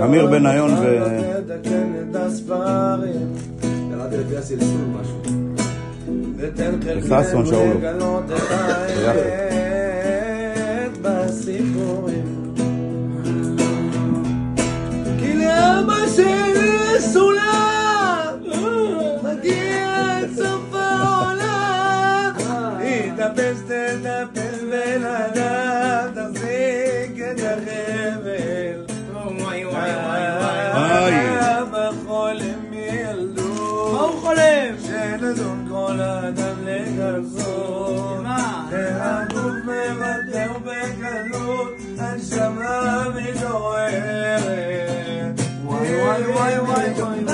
אמיר בניון וששון שאולו כי לאבא שלי סולם מגיע את סוף העולם תתאפס תתאפס ולאדם תחזיק את החבל אבא חולם מילדות מה הוא חולם? שנדון כל אדם לגרזון והגוף מוותר בקלות הנשמה מתעוררת וואי וואי וואי וואי